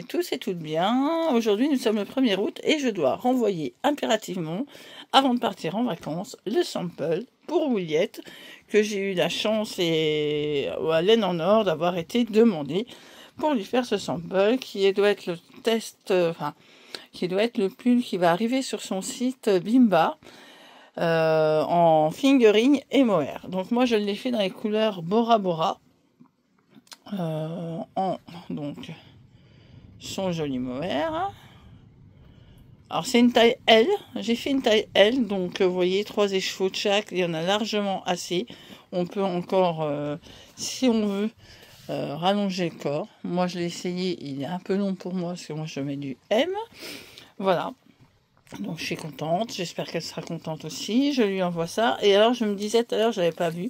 tous et toutes bien. Aujourd'hui, nous sommes le 1er août et je dois renvoyer impérativement, avant de partir en vacances, le sample pour Williette, que j'ai eu la chance et à laine en or d'avoir été demandé pour lui faire ce sample qui doit être le test, qui doit être le pull qui va arriver sur son site Bimba en fingering et mohair. Donc moi, je l'ai fait dans les couleurs Bora Bora. Donc son joli mohair. Alors c'est une taille L, j'ai fait une taille L, donc vous voyez 3 écheveaux de chaque, il y en a largement assez. On peut encore, si on veut, rallonger le corps. Moi je l'ai essayé, il est un peu long pour moi parce que moi je mets du M. Voilà, donc je suis contente, j'espère qu'elle sera contente aussi. Je lui envoie ça. Et alors je me disais tout à l'heure, je n'avais pas vu,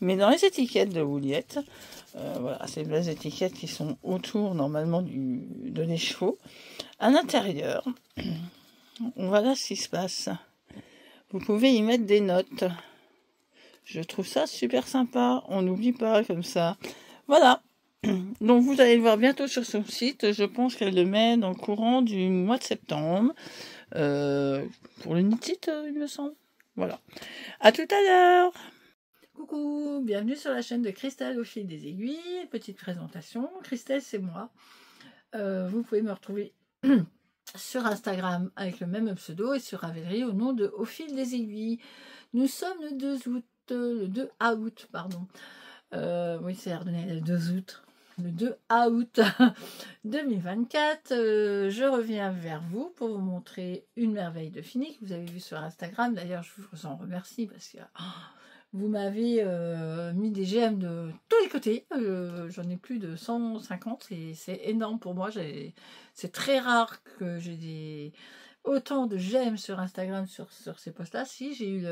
mais dans les étiquettes de Williette, voilà, c'est les étiquettes qui sont autour normalement de l'écheveau. À l'intérieur, voilà ce qui se passe. Vous pouvez y mettre des notes. Je trouve ça super sympa. On n'oublie pas comme ça. Voilà. Donc vous allez le voir bientôt sur son site. Je pense qu'elle le met dans le courant du mois de septembre. Pour le knit, il me semble. Voilà. À tout à l'heure. Coucou, bienvenue sur la chaîne de Christelle au fil des aiguilles. Petite présentation. Christelle, c'est moi. Vous pouvez me retrouver sur Instagram avec le même pseudo et sur Ravelry au nom de Au fil des aiguilles. Nous sommes le 2 août, pardon. Oui, c'est ordonné le 2 août. Le 2 août 2024, je reviens vers vous pour vous montrer une merveille de fini que vous avez vu sur Instagram. D'ailleurs, je vous en remercie parce que vous m'avez mis des GM de tous les côtés. J'en ai plus de 150 et c'est énorme pour moi. C'est très rare que j'ai autant de GM sur Instagram sur ces posts-là. Si, j'ai eu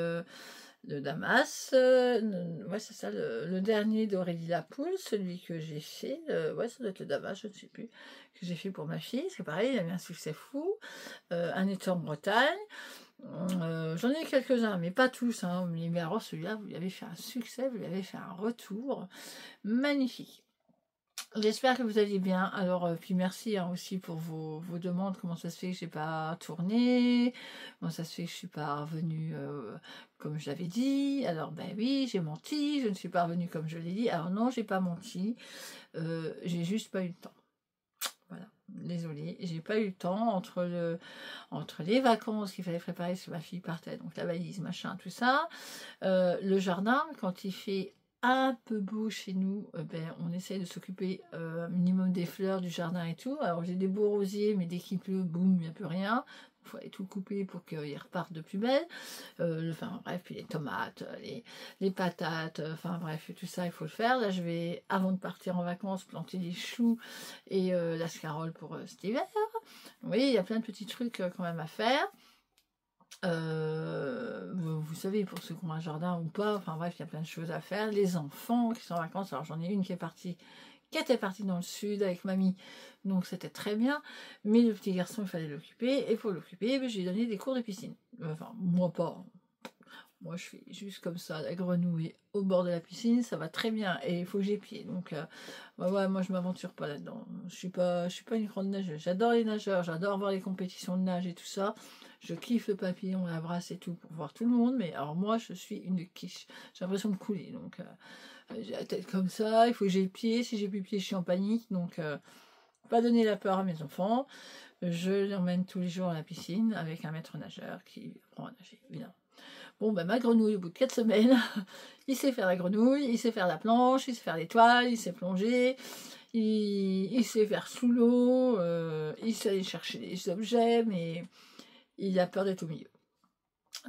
le Damas, ouais c'est ça, le dernier d'Aurélie Lapoule, celui que j'ai fait, ouais ça doit être le Damas, je ne sais plus, que j'ai fait pour ma fille, c'est pareil, il a eu un succès fou, un été en Bretagne. J'en ai eu quelques-uns, mais pas tous, hein. Mais alors celui-là, vous lui avez fait un succès, vous lui avez fait un retour magnifique. J'espère que vous allez bien. Alors, puis merci hein, aussi pour vos demandes. Comment ça se fait que j'ai pas tourné? Comment ça se fait que je suis pas revenue comme je l'avais dit? Alors, ben oui, j'ai menti. Je ne suis pas revenue comme je l'ai dit. Alors non, j'ai pas menti. J'ai juste pas eu le temps. Voilà. Désolée, j'ai pas eu le temps entre les vacances qu'il fallait préparer parce que ma fille partait, donc la valise, machin, tout ça. Le jardin, quand il fait un peu beau chez nous, on essaye de s'occuper un minimum des fleurs, du jardin et tout. Alors j'ai des beaux rosiers, mais dès qu'il pleut, boum, il n'y a plus rien. Il faut aller tout couper pour qu'ils repartent de plus belle. Enfin bref, puis les tomates, les patates, enfin bref, tout ça, il faut le faire. Là, je vais, avant de partir en vacances, planter des choux et la scarole pour cet hiver. Oui, il y a plein de petits trucs quand même à faire. Vous savez, pour ceux qui ont un jardin ou pas, enfin bref, il y a plein de choses à faire. Les enfants qui sont en vacances, alors j'en ai une qui était partie dans le sud avec mamie, donc c'était très bien, mais le petit garçon, il fallait l'occuper, et pour l'occuper, j'ai donné des cours de piscine. Enfin, moi pas. Moi, je fais juste comme ça, la grenouille au bord de la piscine, ça va très bien, et il faut que j'ai pied. Donc, ouais, moi, je m'aventure pas là-dedans. Je suis pas une grande nageuse. J'adore les nageurs, j'adore voir les compétitions de nage et tout ça. Je kiffe le papillon, la brasse et tout pour voir tout le monde, mais alors moi, je suis une quiche. J'ai l'impression de couler, donc j'ai la tête comme ça, il faut que j'ai pied. Si j'ai plus pied, je suis en panique, donc pas donner la peur à mes enfants. Je l'emmène tous les jours à la piscine avec un maître nageur qui apprend à nager, évidemment. Bon, ben ma grenouille, au bout de 4 semaines, il sait faire la grenouille, il sait faire la planche, il sait faire l'étoile, il sait plonger, il sait faire sous l'eau, il sait aller chercher des objets, mais il a peur d'être au milieu.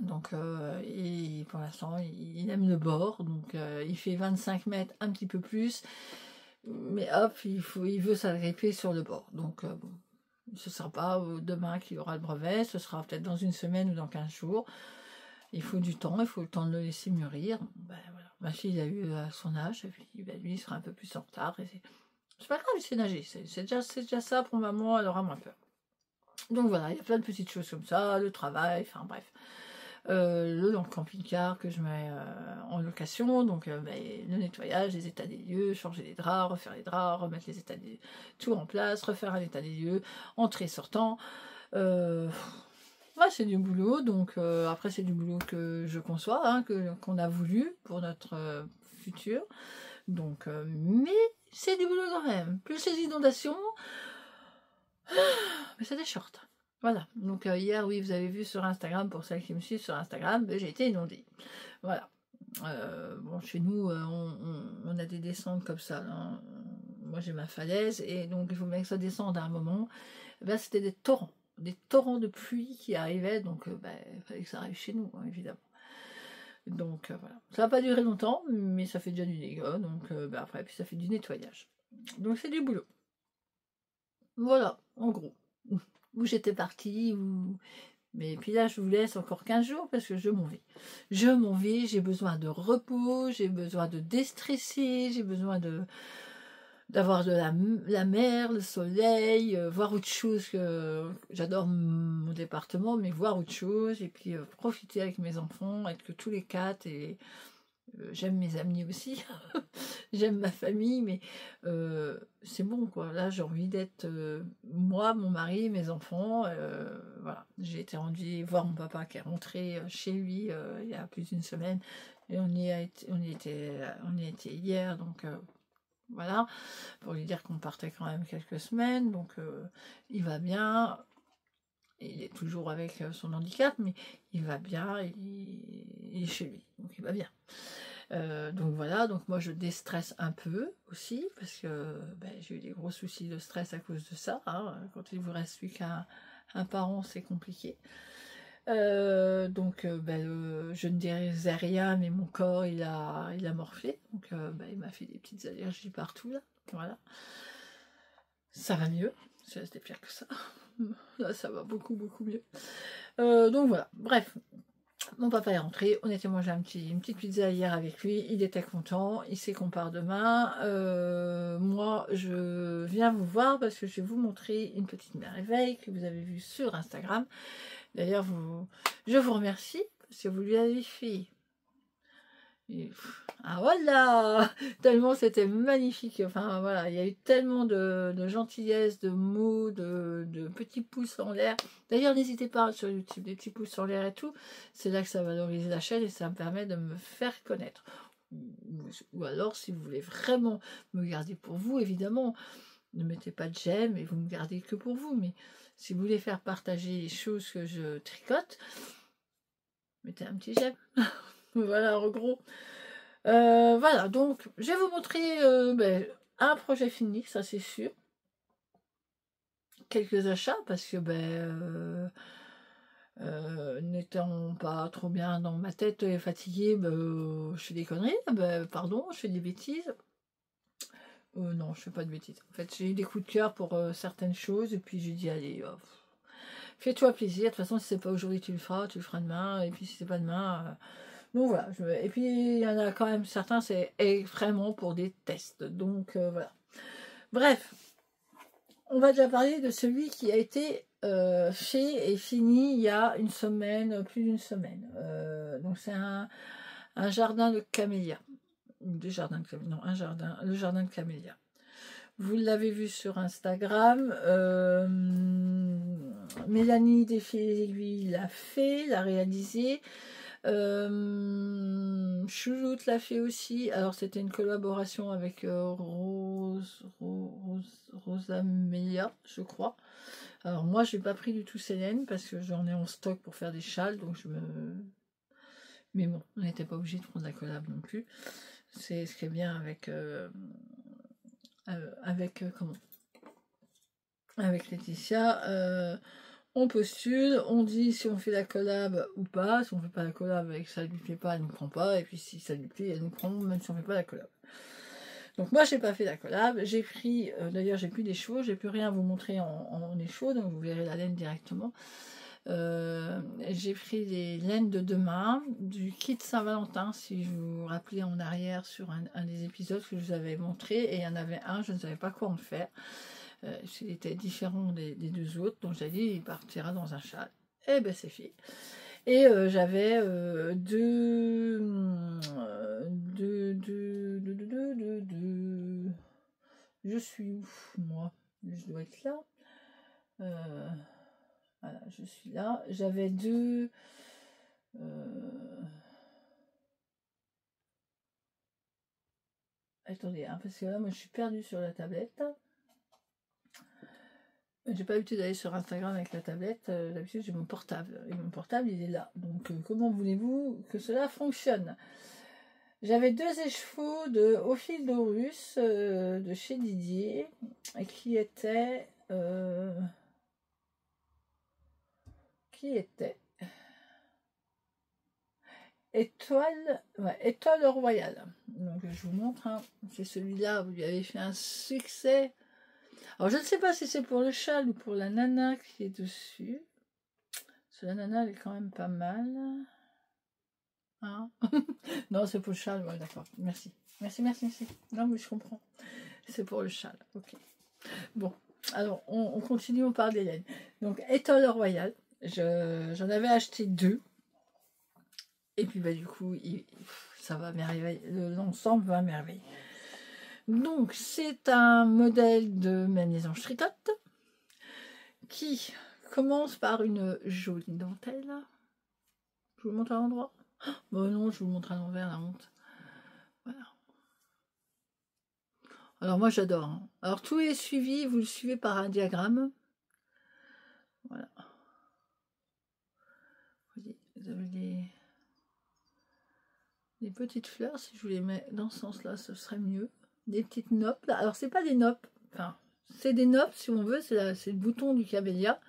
Donc, pour l'instant, il aime le bord, donc il fait 25 mètres, un petit peu plus, mais hop, il veut s'agripper sur le bord. Donc, bon, ce ne sera pas demain qu'il aura le brevet, ce sera peut-être dans une semaine ou dans 15 jours. Il faut du temps, il faut le temps de le laisser mûrir. Ben, voilà. Ma fille a eu son âge, et puis lui, il sera un peu plus en retard. C'est pas grave, il sait nager. C'est déjà ça pour maman, elle aura moins peur. Donc voilà, il y a plein de petites choses comme ça, le travail, enfin bref. le camping-car que je mets en location, donc le nettoyage, les états des lieux, changer les draps, refaire les draps, remettre les états des tout en place, refaire un état des lieux, entrée sortant. Ouais, c'est du boulot, donc après c'est du boulot que je conçois, hein, qu'on a voulu pour notre futur. Donc, mais c'est du boulot quand même. Plus les inondations, mais c'est des shorts. Voilà. Donc hier, oui, vous avez vu sur Instagram, pour celles qui me suivent sur Instagram, j'ai été inondée. Voilà. Bon, chez nous, on a des descentes comme ça. Là. Moi, j'ai ma falaise, et donc il faut bien que ça descende à un moment. Ben, c'était des torrents de pluie qui arrivaient, donc il fallait que ça arrive chez nous, hein, évidemment. Donc voilà, ça n'a pas duré longtemps, mais ça fait déjà du dégât, donc après, puis ça fait du nettoyage. Donc c'est du boulot. Voilà, en gros, où j'étais partie, mais puis là je vous laisse encore 15 jours parce que je m'en vais. Je m'en vais, j'ai besoin de repos, j'ai besoin de déstresser, j'ai besoin d'avoir de la mer, le soleil, voir autre chose que j'adore mon département, mais voir autre chose et puis profiter avec mes enfants, être que tous les quatre, et j'aime mes amis aussi, j'aime ma famille, mais c'est bon quoi. Là j'ai envie d'être moi, mon mari, mes enfants. Voilà, j'ai été rendue voir mon papa qui est rentré chez lui il y a plus d'une semaine, et on y était hier, donc voilà, pour lui dire qu'on partait quand même quelques semaines, donc il va bien, il est toujours avec son handicap, mais il va bien, il est chez lui, donc il va bien. Donc voilà, donc moi je déstresse un peu aussi, parce que j'ai eu des gros soucis de stress à cause de ça, hein. Quand il vous reste plus qu'un parent, c'est compliqué. Donc je ne disais rien, mais mon corps il a morflé, donc il m'a fait des petites allergies partout là, voilà. Ça va mieux, c'était pire que ça. Là ça va beaucoup mieux. Donc voilà, bref, mon papa est rentré, on était manger une petite pizza hier avec lui, il était content, il sait qu'on part demain. Moi je viens vous voir parce que je vais vous montrer une petite merveille que vous avez vue sur Instagram. D'ailleurs, je vous remercie parce que vous lui avez fait. Ah voilà, tellement c'était magnifique. Enfin voilà, il y a eu tellement de gentillesse, de mots, de petits pouces en l'air. D'ailleurs, n'hésitez pas sur YouTube, des petits pouces en l'air et tout. C'est là que ça valorise la chaîne et ça me permet de me faire connaître. Ou alors, si vous voulez vraiment me garder pour vous, évidemment, ne mettez pas de j'aime et vous me gardez que pour vous. Mais si vous voulez faire partager les choses que je tricote, mettez un petit j'aime. Voilà, en gros. Voilà, donc je vais vous montrer un projet fini, ça c'est sûr. Quelques achats, parce que n'étant pas trop bien dans ma tête et fatiguée, je fais des conneries, pardon, je fais des bêtises. Non, je fais pas de bêtises. En fait, j'ai eu des coups de cœur pour certaines choses, et puis j'ai dit, allez, fais-toi plaisir. De toute façon, si c'est pas aujourd'hui, tu le feras demain, et puis si c'est pas demain... Donc voilà, et puis il y en a quand même certains, c'est vraiment pour des tests. Donc voilà. Bref, on va déjà parler de celui qui a été fait et fini il y a une semaine, plus d'une semaine. Donc c'est un jardin de camélias. Le jardin de camélias. Vous l'avez vu sur Instagram. Mélanie des Fils et Aiguilles l'a réalisé. Chouloute l'a fait aussi. Alors c'était une collaboration avec Rosamélia, je crois. Alors moi j'ai pas pris du tout Célène parce que j'en ai en stock pour faire des châles, donc mais bon, on n'était pas obligé de prendre la collab non plus. C'est ce qui est bien avec avec Laetitia. On postule, on dit si on fait la collab ou pas. Si on fait pas la collab et que ça lui plaît pas, elle nous prend pas. Et puis si ça lui plaît, elle nous prend même si on fait pas la collab. Donc moi j'ai pas fait la collab. J'ai pris, d'ailleurs j'ai plus des chevaux, j'ai plus rien à vous montrer en échaux, donc vous verrez la laine directement. J'ai pris les laines de demain du kit Saint-Valentin, si je vous rappelez en arrière sur un des épisodes que je vous avais montré, et il y en avait un, je ne savais pas quoi en faire. C'était différent des deux autres, donc j'ai dit il partira dans un châle. Et ben c'est fait. Et j'avais je suis où, moi? Je dois être là. Voilà, je suis là. J'avais deux... Attendez, hein, parce que là, moi, je suis perdue sur la tablette. J'ai pas l'habitude d'aller sur Instagram avec la tablette. D'habitude, j'ai mon portable. Et mon portable, il est là. Donc, comment voulez-vous que cela fonctionne? J'avais deux écheveaux au fil d'Aurus de chez Didier qui étaient Étoile, ouais, Étoile Royale. Donc je vous montre, hein. C'est celui-là où il avait fait un succès. Alors je ne sais pas si c'est pour le châle ou pour la nana qui est dessus. Parce que la nana elle est quand même pas mal. Hein. Non, c'est pour le châle, ouais, d'accord. Merci. Merci. Non, mais je comprends. C'est pour le châle, ok. Bon, alors on continue, on parle des laines. Donc Étoile Royale, j'en avais acheté deux. Et puis bah du coup, ça va merveille, l'ensemble va merveille. Donc c'est un modèle de Maison Tricotte qui commence par une jolie dentelle. Je vous montre à l'endroit. Bon non, je vous montre à l'envers, la honte. Voilà. Alors moi j'adore. Hein. Alors tout est suivi, vous le suivez par un diagramme. Voilà. Vous avez des petites fleurs, si je vous les mets dans ce sens-là, ce serait mieux. Des petites noppes. Là. Alors c'est pas des noppes, enfin c'est des noppes si on veut, c'est le bouton du camélia.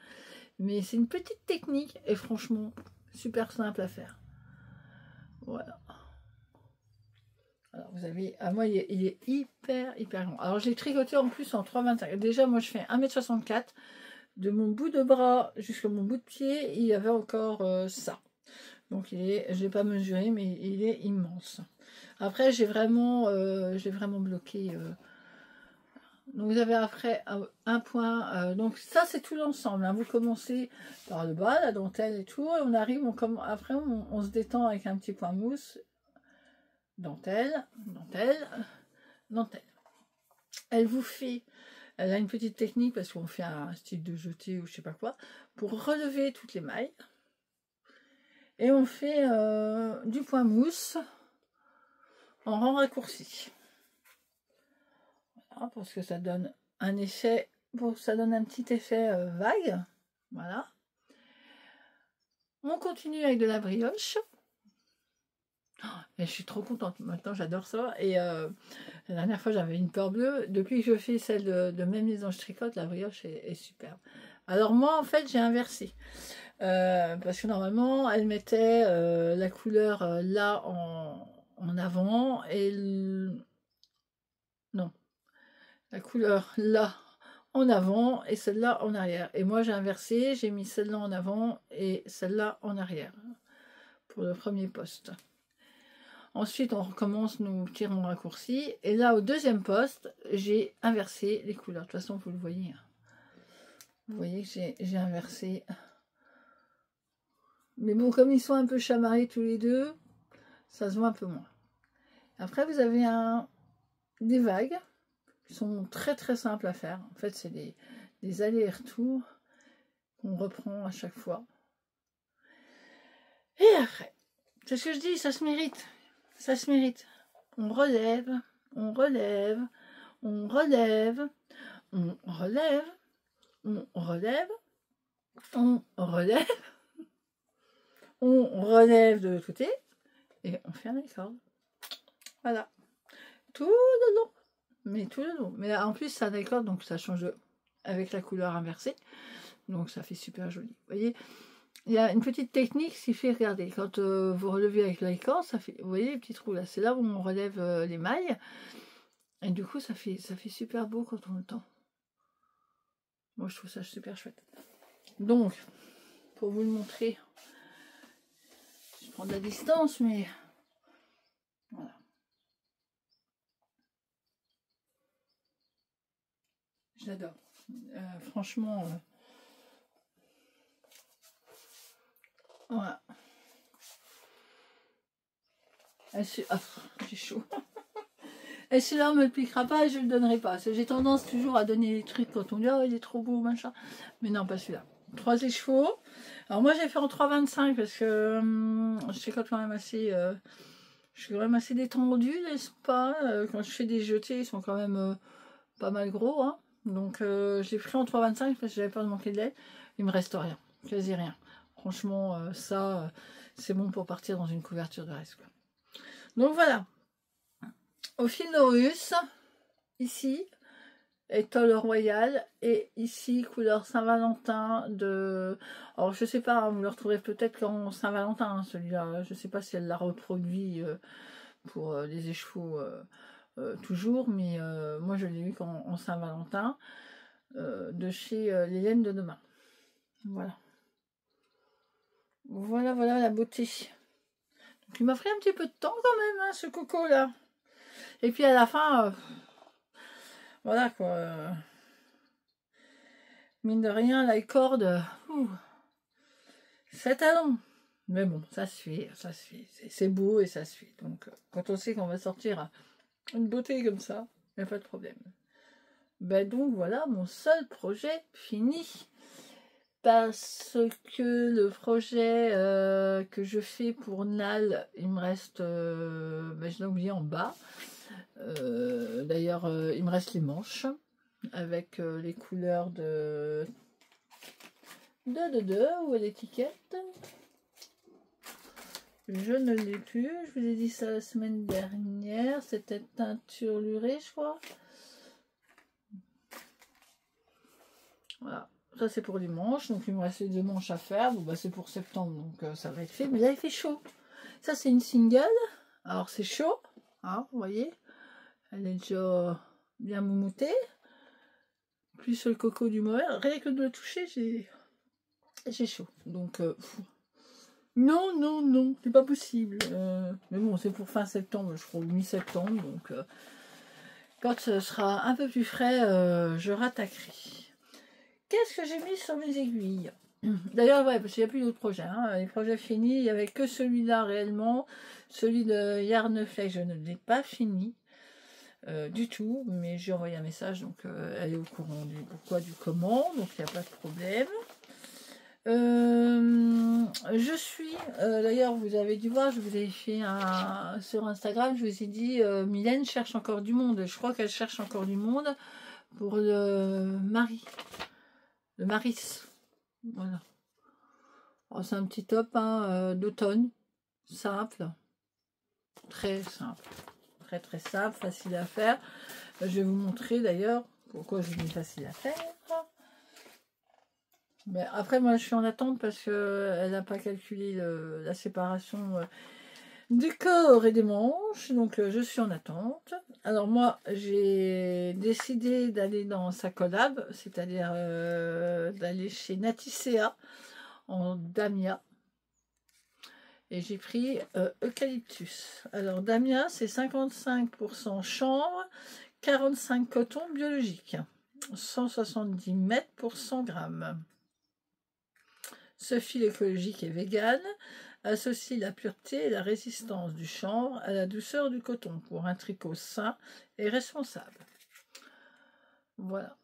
Mais c'est une petite technique et franchement super simple à faire. Voilà. Alors vous avez, à moi il est hyper grand. Alors j'ai tricoté en plus en 3,25. Déjà moi je fais 1,64 m. De mon bout de bras jusqu'à mon bout de pied, il y avait encore ça. Donc je ne l'ai pas mesuré, mais il est immense. Après j'ai vraiment bloqué. Donc vous avez après un point. Donc ça c'est tout l'ensemble. Hein. Vous commencez par le bas, la dentelle et tout. Et on arrive, après on se détend avec un petit point mousse. Dentelle. Elle a une petite technique parce qu'on fait un style de jeté ou je sais pas quoi, pour relever toutes les mailles. Et on fait du point mousse en rang raccourci. Voilà, parce que ça donne un effet, ça donne un petit effet vague. Voilà. On continue avec de la brioche. Et je suis trop contente. Maintenant, j'adore ça. Et la dernière fois, j'avais une peur bleue. Depuis que je fais celle de Même Maison je tricote, la brioche est superbe. Alors moi, en fait, j'ai inversé. Parce que normalement, elle mettait la couleur là en avant et non, la couleur là en avant et celle-là en arrière. Et moi, j'ai inversé. J'ai mis celle-là en avant et celle-là en arrière pour le premier poste. Ensuite, on recommence nos petits ronds raccourcis. Et là, au deuxième poste, j'ai inversé les couleurs. De toute façon, vous le voyez. Vous voyez que j'ai inversé. Mais bon, comme ils sont un peu chamarrés tous les deux, ça se voit un peu moins. Après, vous avez des vagues qui sont très très simples à faire. En fait, c'est des allers-retours qu'on reprend à chaque fois. Et après, c'est ce que je dis, ça se mérite. Ça se mérite. On relève, on relève, on relève, on relève, on relève, on relève, on relève de l'autre côté et on fait un écart. Voilà. Tout le long. Mais tout le long. Mais en plus, c'est un écart, donc ça change avec la couleur inversée. Donc ça fait super joli. Vous voyez, il y a une petite technique qui fait, regardez, quand vous relevez avec l'écart, ça fait, vous voyez les petits trous là, c'est là où on relève les mailles. Et du coup, ça fait super beau quand on le tend. Moi, je trouve ça super chouette. Donc, pour vous le montrer, je prends de la distance, mais voilà. J'adore. Franchement, voilà. Ah, j'ai chaud. Et celui-là, on me le piquera pas et je le donnerai pas. J'ai tendance toujours à donner les trucs quand on dit oh il est trop beau, machin. Mais non, pas celui-là. 3 écheveaux. Alors moi j'ai fait en 3,25 parce que je suis quand même assez. Je suis quand même assez détendue, n'est-ce pas? Quand je fais des jetés, ils sont quand même pas mal gros. Hein. Donc je l'ai pris en 3,25 parce que j'avais peur de manquer de lait. Il me reste rien, quasi rien. Franchement, ça, c'est bon pour partir dans une couverture de reste. Quoi. Donc voilà. Au fil Norus, ici, étole royale, et ici, couleur Saint-Valentin de... Alors, je sais pas, vous le retrouverez peut-être en Saint-Valentin, hein, celui-là. Je sais pas si elle l'a reproduit pour les écheveaux toujours, mais moi, je l'ai eu en Saint-Valentin de chez L'Hélène de Demain. Voilà. Voilà, voilà la beauté. Donc, il m'a pris un petit peu de temps quand même, hein, ce coco-là. Et puis, à la fin... voilà quoi. Mine de rien, la corde, 7 talons. Mais bon, ça se fait, ça se fait. C'est beau et ça se fait. Donc, quand on sait qu'on va sortir une beauté comme ça, il n'y a pas de problème. Ben donc, voilà mon seul projet fini. Parce que le projet que je fais pour Nal, il me reste, ben je l'ai oublié en bas. D'ailleurs, il me reste les manches avec les couleurs de où est l'étiquette? Je ne l'ai plus, je vous ai dit ça la semaine dernière, c'était teinture lurée je crois. Voilà, ça c'est pour les manches, donc il me reste les 2 manches à faire, bon bah c'est pour septembre donc ça va être fait, mais là il fait chaud. Ça c'est une single, alors c'est chaud, hein, vous voyez, elle est déjà bien moumoutée, plus le coco du mauvais, rien que de le toucher j'ai chaud, donc non, non, non, c'est pas possible. Mais bon, c'est pour fin septembre, je crois, mi-septembre, donc quand ce sera un peu plus frais, je rattaquerai. Qu'est-ce que j'ai mis sur mes aiguilles? D'ailleurs, ouais, parce qu'il n'y a plus d'autres projets. Hein. Les projets finis, il n'y avait que celui-là réellement. Celui de Yarneflex, je ne l'ai pas fini du tout, mais j'ai envoyé un message, donc elle est au courant du pourquoi, du comment, donc il n'y a pas de problème. Je suis, d'ailleurs vous avez dû voir, je vous ai fait sur Instagram, je vous ai dit, Mylène cherche encore du monde, je crois qu'elle cherche encore du monde pour le Maris, voilà. C'est un petit top hein, d'automne, simple, très simple, très très simple, facile à faire. Je vais vous montrer d'ailleurs pourquoi je dis facile à faire. Mais après, moi, je suis en attente parce qu'elle n'a pas calculé la séparation du corps et des manches. Donc, je suis en attente. Alors, moi, j'ai décidé d'aller dans sa collab, c'est-à-dire d'aller chez Naticea en Damia. Et j'ai pris Eucalyptus. Alors, Damia, c'est 55% chanvre, 45 coton biologique, 170 mètres pour 100 grammes. Ce fil écologique et vegan associe la pureté et la résistance du chanvre à la douceur du coton pour un tricot sain et responsable. Voilà.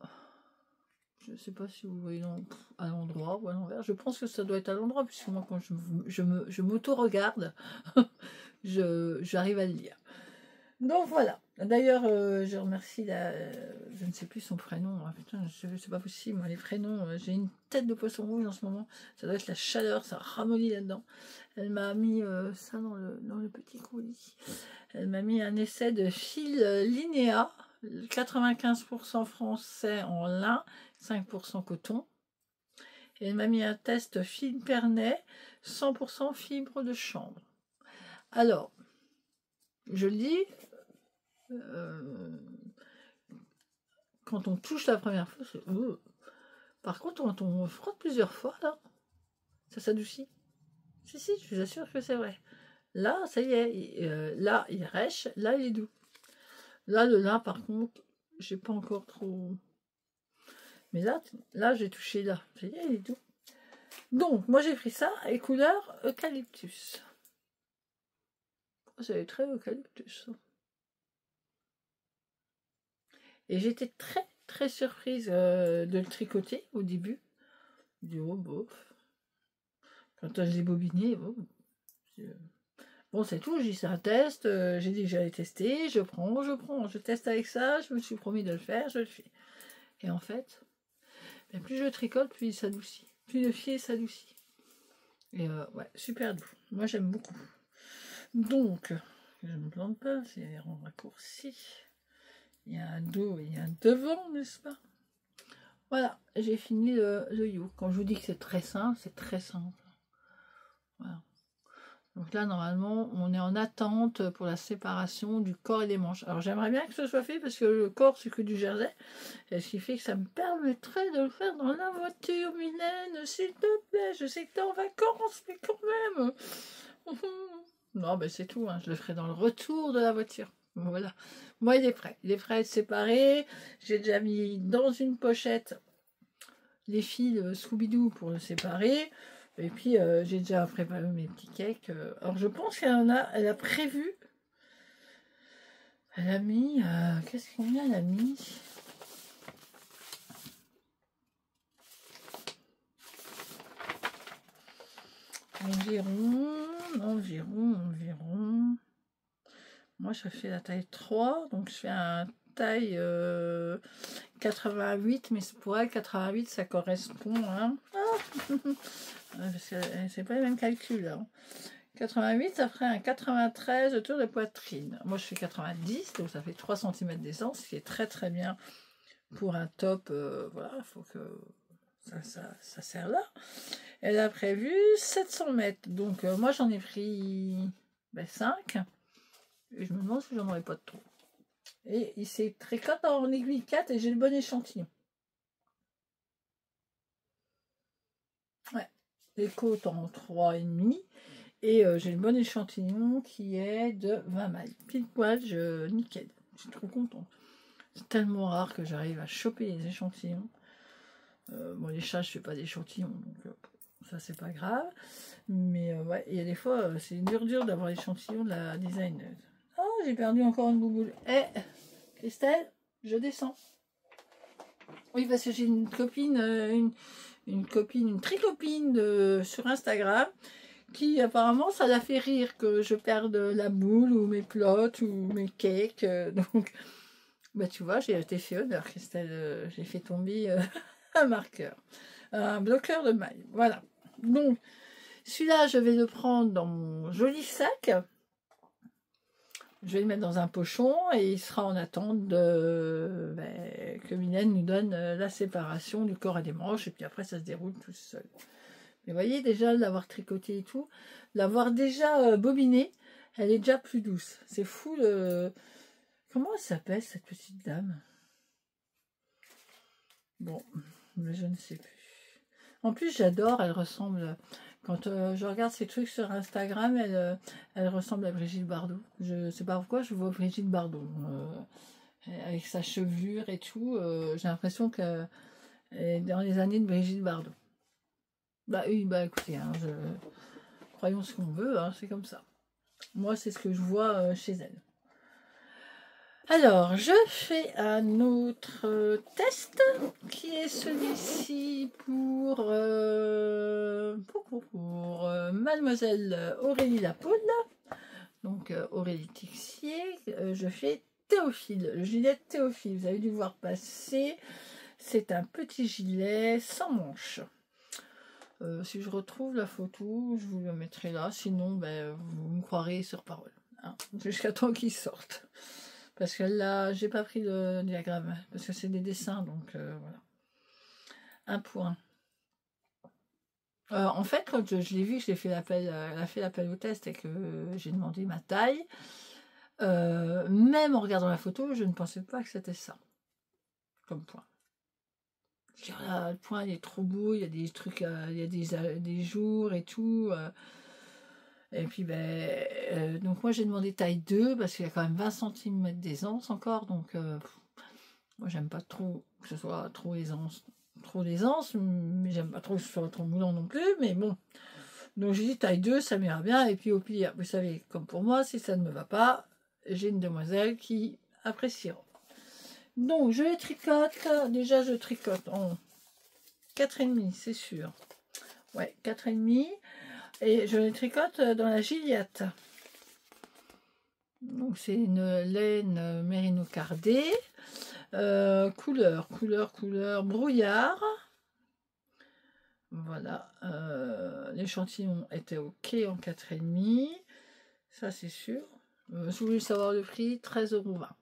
Je ne sais pas si vous voyez à l'endroit ou à l'envers. Je pense que ça doit être à l'endroit, puisque moi, quand je m'auto-regarde, j'arrive à le lire. Donc voilà. D'ailleurs, je remercie je ne sais plus son prénom. Hein. Putain, c'est pas possible. Moi, les prénoms, j'ai une tête de poisson rouge en ce moment. Ça doit être la chaleur, ça ramollit là-dedans. Elle m'a mis ça dans le petit colis. Elle m'a mis un essai de fil Linéa, 95% français en lin, 5% coton. Et elle m'a mis un test fil Pernet, 100% fibre de chanvre. Alors, je lis. Quand on touche la première fois, c'est... Par contre, quand on frotte plusieurs fois, là, ça s'adoucit. Si, je vous assure que c'est vrai. Là, ça y est, là, il rêche, là, il est doux. Là, le lin, par contre, j'ai pas encore trop... Mais là j'ai touché là. Ça y est, il est doux. Donc, moi, j'ai pris ça, et couleur eucalyptus. c'est très eucalyptus. Et j'étais très très surprise de le tricoter au début. Je dis, oh bof. Quand je l'ai bobiné, bon, c'est tout, j'ai dit c'est un test, j'ai dit que j'allais tester, je prends, je teste avec ça, je me suis promis de le faire, je le fais. Et en fait, ben, plus je tricote, plus il s'adoucit. Plus le fil s'adoucit. Et ouais, super doux. Moi, j'aime beaucoup. Donc, je ne me plante pas, c'est les raccourcis. Il y a un dos et un devant, n'est-ce pas? Voilà, j'ai fini le You. Quand je vous dis que c'est très simple, c'est très simple. Voilà. Donc là, normalement, on est en attente pour la séparation du corps et des manches. Alors, j'aimerais bien que ce soit fait parce que le corps, c'est que du jersey. Et ce qui fait que ça me permettrait de le faire dans la voiture, Mylène, s'il te plaît. Je sais que t'es en vacances, mais quand même. Non, ben c'est tout. Hein. Je le ferai dans le retour de la voiture. Voilà. Moi, il est prêt. Il est prêt à être séparé. J'ai déjà mis dans une pochette les fils Scooby-Doo pour le séparer. Et puis, j'ai déjà préparé mes petits cakes. Alors, je pense qu'elle elle a prévu. Elle a mis. Qu'est-ce qu'on a, elle a mis environ. Moi, je fais la taille 3. Donc, je fais un taille 88. Mais pour elle, 88, ça correspond. Hein. C'est pas les mêmes calculs. Hein. 88, ça ferait un 93 autour de poitrine. Moi, je fais 90, donc ça fait 3 cm d'essence, ce qui est très très bien pour un top. Voilà, il faut que ça sert là. Elle a prévu 700 mètres. Donc, moi, j'en ai pris 5. Et je me demande si j'en aurais pas de trop. Et il s'est tricoté en aiguille 4 et j'ai le bon échantillon. Ouais. Les côtes en 3,5. Et j'ai le bon échantillon qui est de 20 mailles. Pile poil, nickel. Je suis trop contente. C'est tellement rare que j'arrive à choper les échantillons. Bon, les chats, je fais pas d'échantillons, donc ça, c'est pas grave. Mais ouais, il y a des fois, c'est dur d'avoir l'échantillon de la designeuse. Oh, j'ai perdu encore une bouboule. Christelle, je descends. Oui, parce que j'ai une copine, une tricopine sur Instagram qui apparemment ça la fait rire que je perde la boule ou mes plots ou mes cakes. Donc, bah tu vois, j'ai été fait honneur, Christelle. J'ai fait tomber un marqueur, un bloqueur de maille. Voilà. Donc, celui-là, je vais le prendre dans mon joli sac. Je vais le mettre dans un pochon et il sera en attente que Mylène nous donne la séparation du corps et des manches. Et puis après, ça se déroule tout seul. Mais vous voyez, déjà, l'avoir tricoté et tout, l'avoir déjà bobiné, elle est déjà plus douce. C'est fou le... Comment elle s'appelle, cette petite dame? Bon, mais je ne sais plus. En plus, j'adore, elle ressemble... Quand je regarde ces trucs sur Instagram, elle ressemble à Brigitte Bardot. Je sais pas pourquoi, je vois Brigitte Bardot. Avec sa chevelure et tout, j'ai l'impression qu'elle est dans les années de Brigitte Bardot. Bah oui, bah écoutez, hein, croyons ce qu'on veut, hein, c'est comme ça. Moi, c'est ce que je vois chez elle. Alors, je fais un autre test qui est celui-ci pour Mademoiselle Aurélie Lapoule. Donc, Aurélie Tixier. Je fais Théophile, le gilet Théophile. Vous avez dû voir passer. C'est un petit gilet sans manches. Si je retrouve la photo, je vous la mettrai là. Sinon, vous me croirez sur parole. Hein, jusqu'à temps qu'il sorte. Parce que là, j'ai pas pris le diagramme. Parce que c'est des dessins, donc voilà. Un point. En fait, quand je l'ai vu, je l'ai fait l'appel, elle a fait l'appel au test et que j'ai demandé ma taille. Même en regardant la photo, je ne pensais pas que c'était ça. Comme point. Je dis, là, le point, il est trop beau, il y a des trucs, il y a des jours et tout. Et puis, donc moi, j'ai demandé taille 2 parce qu'il y a quand même 20 cm d'aisance encore. Donc, moi, j'aime pas trop que ce soit trop d'aisance, mais j'aime pas trop que ce soit trop moulant non plus. Mais bon, Donc j'ai dit taille 2, ça m'ira bien. Et puis au pire, vous savez, comme pour moi, si ça ne me va pas, j'ai une demoiselle qui appréciera. Donc je les tricote. Déjà je tricote en 4,5, c'est sûr. Ouais, 4,5. Et je les tricote dans la Gilliatt. Donc c'est une laine mérino cardée. Couleur brouillard. Voilà. L'échantillon était ok en 4,5. Ça c'est sûr. Si vous voulez savoir le prix, 13,20 €. Voilà.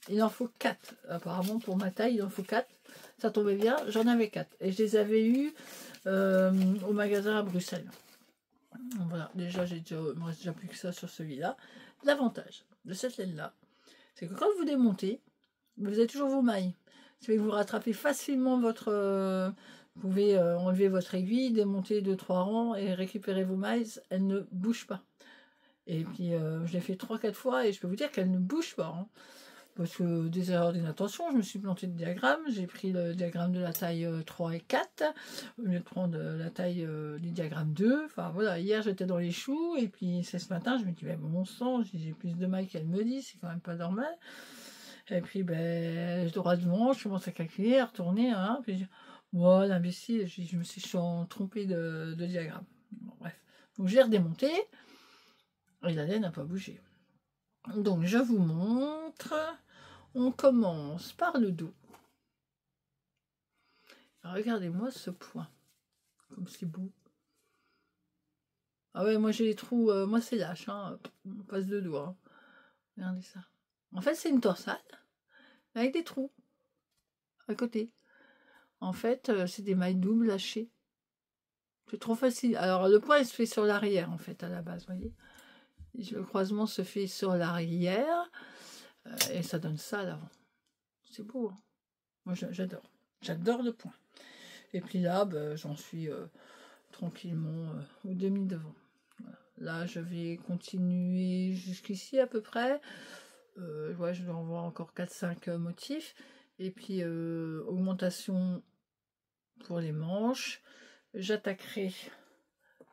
Il en faut 4. Apparemment pour ma taille, il en faut 4. Ça tombait bien, j'en avais 4. Et je les avais eus au magasin à Bruxelles. Voilà, déjà, il me reste déjà plus que ça sur celui-là. L'avantage de cette laine-là, c'est que quand vous démontez, vous avez toujours vos mailles. Ça fait que vous rattrapez facilement votre... vous pouvez enlever votre aiguille, démonter 2-3 rangs et récupérer vos mailles. Elles ne bougent pas. Et puis, je l'ai fait 3-4 fois et je peux vous dire qu'elles ne bougent pas. Hein. Parce que des erreurs d'inattention, je me suis planté de diagramme. J'ai pris le diagramme de la taille 3 et 4, au lieu de prendre la taille du diagramme 2. Enfin voilà, hier j'étais dans les choux, et puis c'est ce matin, je me dis, ben, bon sang, j'ai plus de mailles qu'elle me dit, c'est quand même pas normal. Et puis, ben, droit devant, je commence à calculer, à retourner, hein, puis je dis, oh, l'imbécile, je me suis trompée de diagramme. Bon, bref. Donc j'ai redémonté, et la laine n'a pas bougé. Donc je vous montre. On commence par le dos. Regardez-moi ce point. Comme c'est beau. Ah ouais, moi j'ai les trous. Moi c'est lâche. Hein. On passe de doigts. Hein. Regardez ça. En fait, c'est une torsade. Avec des trous. À côté. En fait, c'est des mailles doubles lâchées. C'est trop facile. Alors, le point, il se fait sur l'arrière, en fait, à la base. Vous voyez. Le croisement se fait sur l'arrière. Et ça donne ça à l'avant. C'est beau. Hein. Moi, j'adore. J'adore le point. Et puis là, ben, j'en suis tranquillement au demi-devant. Voilà. Là, je vais continuer jusqu'ici à peu près. Ouais, je dois en voir encore 4-5 motifs. Et puis, augmentation pour les manches. J'attaquerai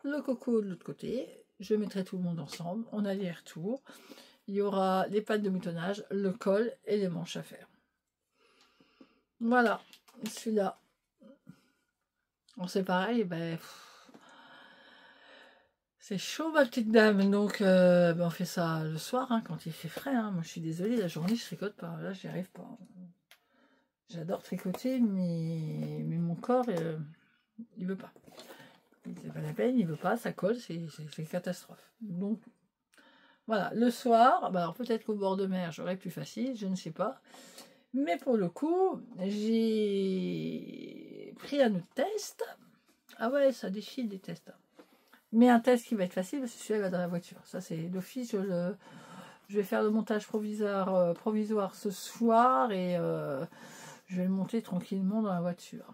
le coco de l'autre côté. Je mettrai tout le monde ensemble. On a les retours. Il y aura les pattes de moutonnage, le col et les manches à faire. Voilà, celui-là. C'est pareil, ben, c'est chaud ma petite dame, donc ben on fait ça le soir, hein, quand il fait frais. Hein. Moi je suis désolée, la journée je tricote pas, là j'y arrive pas. J'adore tricoter, mais mon corps, il veut pas. C'est pas la peine, il veut pas, ça colle, c'est une catastrophe. Donc voilà, le soir, ben, alors peut-être qu'au bord de mer j'aurais plus facile, je ne sais pas. Mais pour le coup, j'ai pris un autre test. Ah ouais, ça défile des tests. Mais un test qui va être facile, parce que celui-là va dans la voiture. Ça, c'est d'office. Je vais faire le montage provisoire ce soir et je vais le monter tranquillement dans la voiture.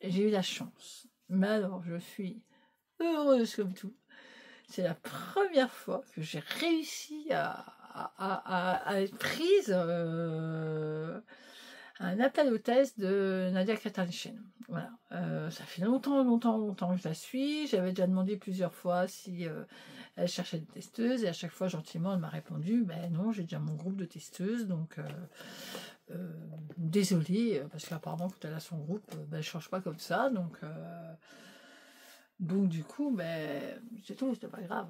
Et j'ai eu la chance. Mais alors, je suis heureuse comme tout. C'est la première fois que j'ai réussi à être prise un appel au test de Nadia Katanchen. Voilà. Ça fait longtemps que je la suis. J'avais déjà demandé plusieurs fois si elle cherchait des testeuses, et à chaque fois, gentiment, elle m'a répondu, ben non, j'ai déjà mon groupe de testeuses, donc désolée, parce qu'apparemment, quand elle a son groupe, ben, elle ne change pas comme ça, donc du coup, ben, c'est tout, c'était pas grave.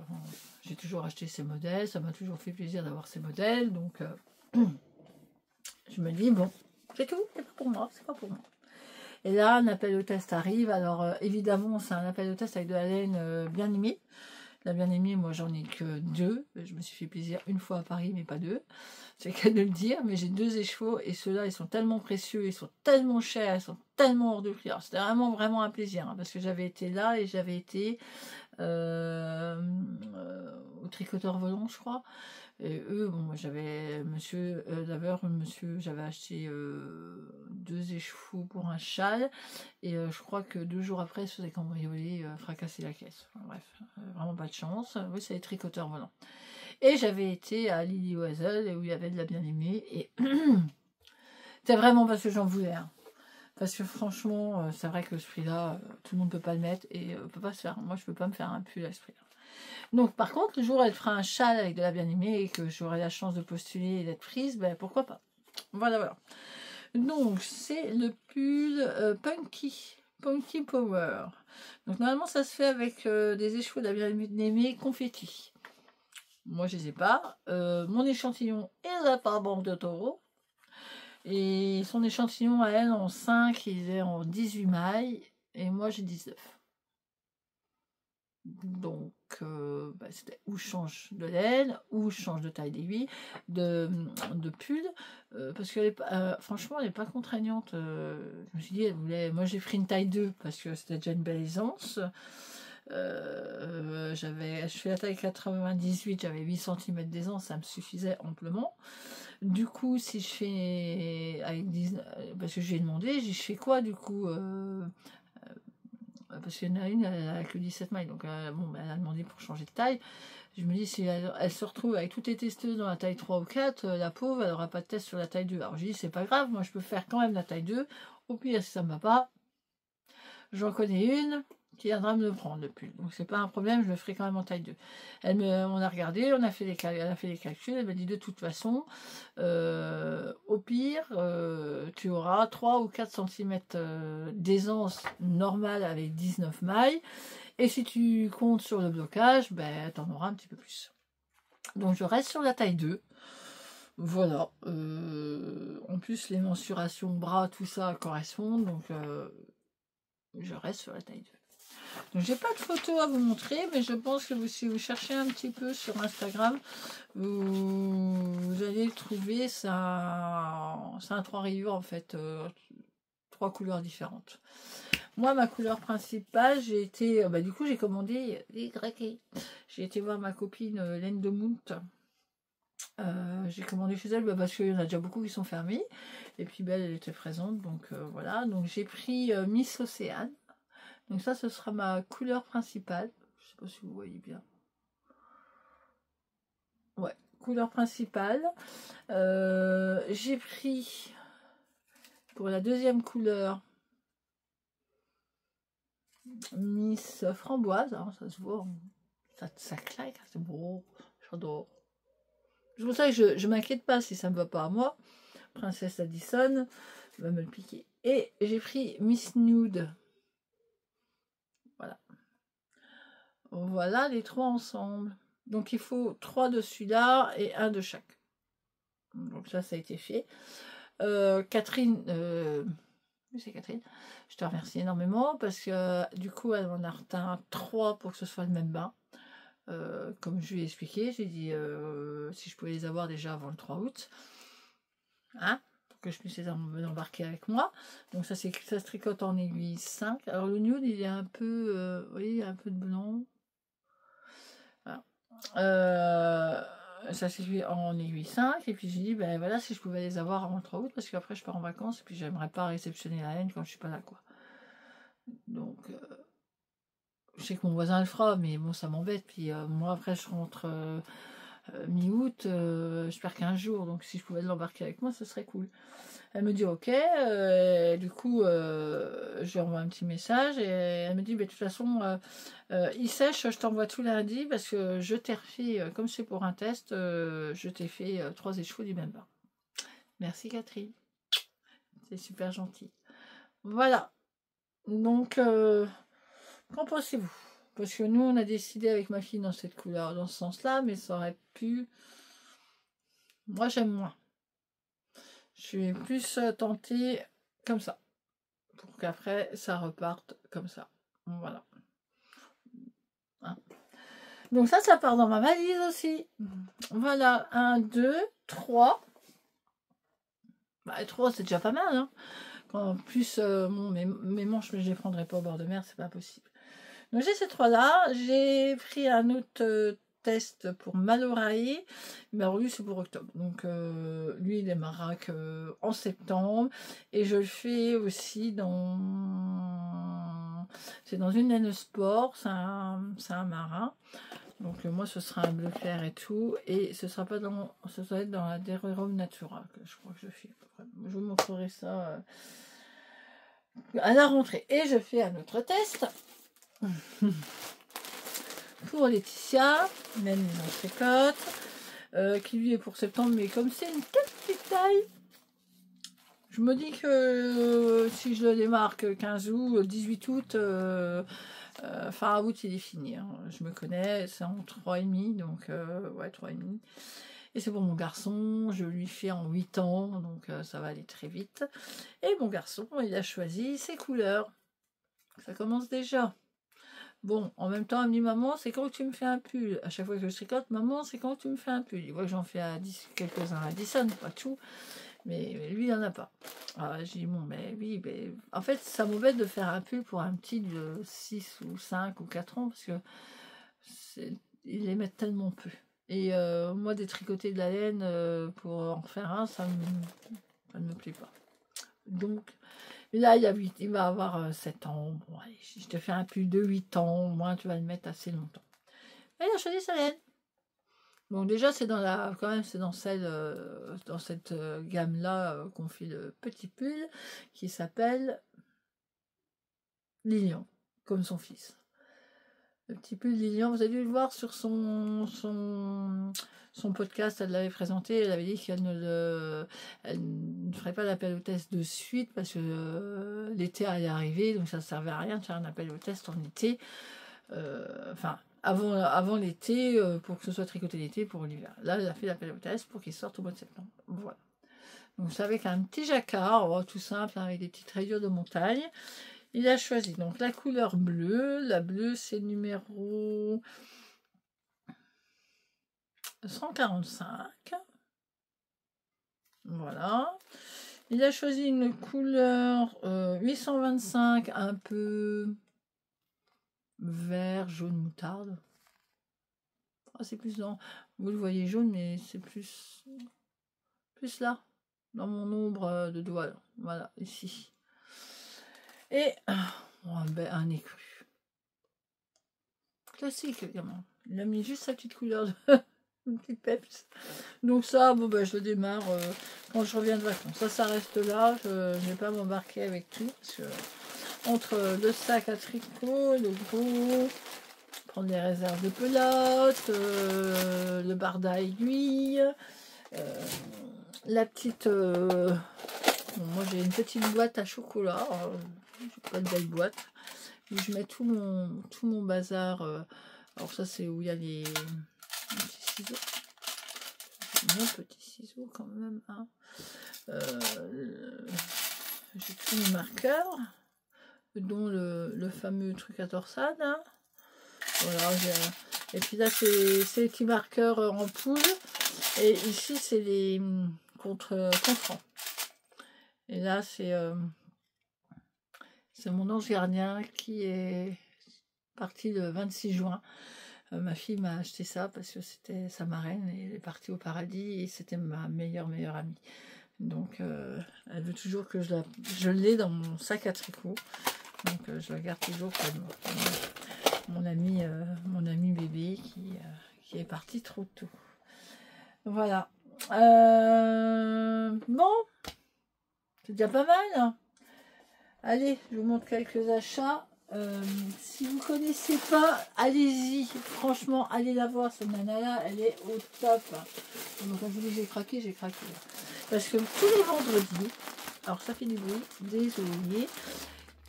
J'ai toujours acheté ces modèles, ça m'a toujours fait plaisir d'avoir ces modèles, donc je me dis, bon, c'est tout, c'est pas pour moi, c'est pas pour moi. Et là, un appel au test arrive. Alors, évidemment, c'est un appel au test avec de la laine bien aimée. La bien aimée, moi, j'en ai que 2. Je me suis fait plaisir une fois à Paris, mais pas 2. C'est qu'à de le dire, mais j'ai 2 écheveaux et ceux-là, ils sont tellement précieux, ils sont tellement chers, ils sont tellement hors de prix. Alors, c'était vraiment un plaisir, hein, parce que j'avais été là et j'avais été au tricoteur volant, je crois. Et eux, bon, moi j'avais monsieur Laveur, j'avais acheté 2 écheveaux pour un châle, et je crois que 2 jours après, il se faisait cambrioler, fracasser la caisse. Enfin, bref, vraiment pas de chance. Oui, c'est les tricoteurs volants. Et j'avais été à Lily Oisel, où il y avait de la bien-aimée, et c'est vraiment parce que j'en voulais. Hein. Parce que franchement, c'est vrai que ce prix-là, tout le monde peut pas le mettre et peut pas se faire. Moi, je peux pas me faire un pull à ce prix-là. Donc, par contre, le jour où elle fera un châle avec de la bien-aimée et que j'aurai la chance de postuler et d'être prise, ben pourquoi pas. Voilà, voilà. Donc, c'est le pull Punky Power. Donc, normalement, ça se fait avec des échevaux de la bien-aimée confetti. Moi, je les ai pas. Mon échantillon est la part banque de Taureau. Et son échantillon à elle en 5, il est en 18 mailles. Et moi, j'ai 19. Donc, c'était ou je change de laine, ou je change de taille d'aiguille, de pull, parce que franchement, elle n'est pas contraignante. Je me suis dit, elle voulait. Moi, j'ai pris une taille 2 parce que c'était déjà une belle aisance. Je fais la taille 98, j'avais 8 cm d'aisance, ça me suffisait amplement. Du coup, si je fais avec 10, parce que j'ai demandé, je fais quoi du coup parce qu'il y en a une, elle a que 17 mailles, donc bon, elle a demandé pour changer de taille. Je me dis, si elle se retrouve avec toutes les testeuses dans la taille 3 ou 4, la pauvre, elle n'aura pas de test sur la taille 2. Alors je dis, c'est pas grave, moi je peux faire quand même la taille 2. Au pire, si ça ne va pas, j'en connais une qui viendra me le prendre le pull. Donc c'est pas un problème, je le ferai quand même en taille 2. On a regardé, elle a fait les calculs, elle m'a dit de toute façon, au pire, tu auras 3 ou 4 cm d'aisance normale avec 19 mailles. Et si tu comptes sur le blocage, ben tu en auras un petit peu plus. Donc je reste sur la taille 2. Voilà. En plus, les mensurations bras, tout ça correspond. Donc je reste sur la taille 2. Donc j'ai pas de photo à vous montrer, mais je pense que si vous cherchez un petit peu sur Instagram, vous allez trouver ça. C'est un 3 rayures en fait, 3 couleurs différentes. Moi, ma couleur principale, j'ai été, du coup, j'ai commandé des craqués. J'ai été voir ma copine Laine de Mount. J'ai commandé chez elle parce qu'il y en a déjà beaucoup qui sont fermés. Et puis, elle était présente, donc voilà. Donc j'ai pris Miss Océane. Donc ça, ce sera ma couleur principale. Je sais pas si vous voyez bien. Ouais, couleur principale. J'ai pris pour la deuxième couleur Miss Framboise. Hein, ça se voit, ça claque, c'est beau. J'adore. C'est pour ça que je m'inquiète pas si ça me va pas à moi. Princesse Addison va me le piquer. Et j'ai pris Miss Nude. Voilà. Voilà les trois ensemble. Donc il faut 3 de celui-là et 1 de chaque. Donc ça a été fait. Catherine, c'est Catherine, je te remercie énormément parce que du coup elle m'en a retint 3 pour que ce soit le même bain. Comme je lui ai expliqué, j'ai dit si je pouvais les avoir déjà avant le 3 août. Hein, pour que je puisse les embarquer avec moi. Donc ça se tricote en aiguille 5. Alors le nude il est un peu, vous voyez, il y a un peu de blanc. Voilà. Ça s'est fait en aiguille 5 et puis j'ai dit ben voilà si je pouvais les avoir avant le 3 août parce qu'après je pars en vacances et puis j'aimerais pas réceptionner la laine quand je suis pas là quoi. Donc je sais que mon voisin le fera mais bon ça m'embête puis moi après je rentre mi-août, je perds 15 jours donc si je pouvais l'embarquer avec moi ce serait cool. Elle me dit ok, du coup je lui envoie un petit message et elle me dit de toute façon il sèche, je t'envoie tout lundi parce que je t'ai refait, comme c'est pour un test, je t'ai fait 3 échevaux du même bain. Merci Catherine, c'est super gentil. Voilà, donc qu'en pensez-vous? Parce que nous on a décidé avec ma fille dans cette couleur, dans ce sens-là, mais ça aurait pu... Moi j'aime moins. Je suis plus tentée comme ça, pour qu'après ça reparte comme ça. Voilà. Hein. Donc ça part dans ma valise aussi. Voilà, 1, 2, 3. 3 c'est déjà pas mal. Hein. En plus, mes manches, mais je les prendrai pas au bord de mer, c'est pas possible. Donc j'ai ces 3 là. J'ai pris un autre test pour Malorae. Mais alors lui c'est pour octobre. Donc lui il démarrera en septembre. Et je le fais aussi dans... C'est dans une laine sport. C'est un marin. Donc moi ce sera un bleu clair et tout. Et ce sera pas dans... Ce sera dans la Dererum Natura que je crois que je fais. Je vous montrerai ça... à la rentrée. Et je fais un autre test pour Laetitia, même les tricote, qui lui est pour septembre, mais comme c'est une toute petite taille, je me dis que si je le démarque 15 août, 18 août, fin août, il est fini. Hein. Je me connais, c'est en 3,5, donc ouais, 3,5. Et c'est pour mon garçon, je lui fais en 8 ans, donc ça va aller très vite. Et mon garçon, il a choisi ses couleurs. Ça commence déjà. Bon, en même temps, elle me dit, maman, c'est quand que tu me fais un pull? À chaque fois que je tricote, maman, c'est quand que tu me fais un pull? Il voit que j'en fais à quelques-uns à Addison, pas tout, mais lui, il n'en a pas. Alors, je dis, bon, mais oui, mais... en fait, ça m'embête de faire un pull pour un petit de 6 ou 5 ou 4 ans, parce que ils les mettent tellement peu. Et moi, détricoter de la laine pour en faire un, ça ne me plaît pas. Donc, là, il va avoir 7 ans. Bon, allez, si je te fais un pull de 8 ans, au moins, tu vas le mettre assez longtemps. Et il a choisi sa laine. Bon, déjà, c'est dans la, quand même, c'est dans dans cette gamme-là qu'on fait le petit pull qui s'appelle Lilian, comme son fils. Le petit pull Lilian, vous avez dû le voir sur son podcast, elle l'avait présenté, elle avait dit qu'elle elle ne ferait pas d'appel au test de suite parce que l'été allait arriver, donc ça ne servait à rien de faire un appel au test en été. Enfin, avant l'été, pour que ce soit tricoté l'été pour l'hiver. Là, elle a fait l'appel au test pour qu'il sorte au mois de septembre. Voilà. Donc c'est avec un petit jacquard, tout simple, hein, avec des petites rayures de montagne. Il a choisi donc la couleur bleue. La bleue, c'est numéro 145. Voilà. Il a choisi une couleur 825, un peu vert, jaune, moutarde. Ah, c'est plus dans... Vous le voyez jaune, mais c'est plus là, dans mon ombre de doigt. Là. Voilà, ici. Et un écru. Classique, le gamin. Il a mis juste sa petite couleur de... une petite peps. Donc ça, bon je le démarre quand je reviens de vacances. Ça reste là. Je ne vais pas m'embarquer avec tout. Parce que entre le sac à tricot, le gros, prendre les réserves de pelote, le barda à aiguille, la petite... bon, moi j'ai une petite boîte à chocolat. J'ai pas de belle boîte. Où je mets tout mon bazar. Alors ça c'est où il y a les petits ciseaux. Mon petit ciseau quand même. Hein. J'ai tous mes marqueurs, dont le fameux truc à torsade. Hein. Voilà, et puis là c'est les petits marqueurs en poule. Et ici c'est les contre-francs. Et là c'est mon ange gardien qui est parti le 26 juin. Ma fille m'a acheté ça parce que c'était sa marraine et elle est partie au paradis et c'était ma meilleure amie. Donc elle veut toujours que je l'ai dans mon sac à tricot. Donc je la garde toujours près de moi. Mon ami bébé qui est parti trop tôt. Voilà. Bon, c'est déjà pas mal. Hein. Allez, je vous montre quelques achats. Si vous ne connaissez pas, allez-y. Franchement, allez la voir, cette nana-là, elle est au top. Donc, quand je vous dis j'ai craqué, j'ai craqué. Parce que tous les vendredis, alors ça fait du bruit, désolé,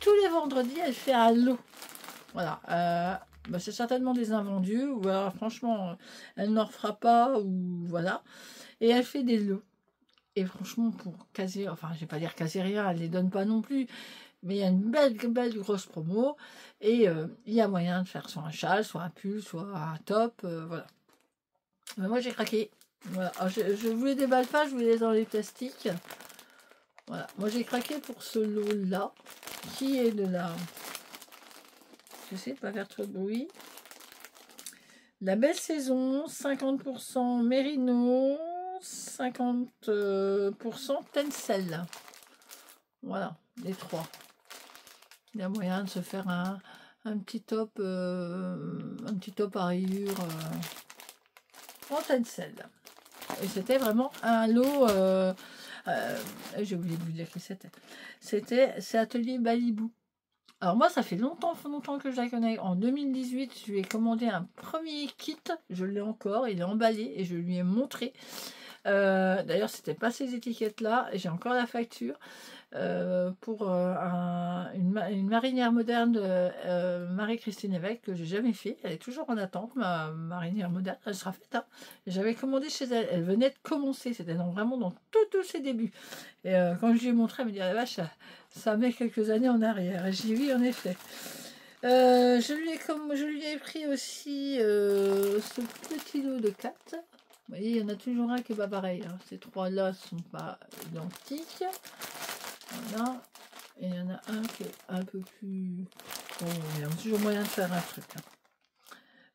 tous les vendredis, elle fait un lot. Voilà. C'est certainement des invendus, ou alors franchement, elle n'en refera pas, ou voilà. Et elle fait des lots. Et franchement, pour caser, enfin, je vais pas dire caser rien, elle les donne pas non plus. Mais il y a une belle grosse promo et il y a moyen de faire soit un châle, soit un pull, soit un top, voilà. Mais moi j'ai craqué. Voilà. Alors, je vous les déballe pas, je vous les laisse dans les plastiques. Voilà. Moi j'ai craqué pour ce lot là, qui est de la... J'essaie de pas faire trop de bruit. La belle saison, 50% Mérino, 50% Tencel. Voilà, les trois. Il y a moyen de se faire un petit top à rayures en tencel. Et c'était vraiment un lot J'ai oublié de vous dire qui c'était. C'est Atelier Balibou. Alors moi, ça fait longtemps que je la connais. En 2018, je lui ai commandé un premier kit. Je l'ai encore, il est emballé et je lui ai montré. D'ailleurs, c'était pas ces étiquettes-là. J'ai encore la facture. Pour une marinière moderne de Marie-Christine Évêque que j'ai jamais fait. Elle est toujours en attente, ma marinière moderne. Elle sera faite. Hein. J'avais commandé chez elle. Elle venait de commencer. C'était vraiment dans tous ses débuts. Et quand je lui ai montré, elle me dit ah, la vache, ça met quelques années en arrière. Et j'ai dit oui, en effet. Je lui ai pris aussi ce petit lot de 4. Vous voyez, il y en a toujours un qui n'est pas pareil. Hein. Ces trois-là ne sont pas identiques. Voilà. Et il y en a un qui est un peu plus... Bon, il y a toujours moyen de faire un truc. Hein.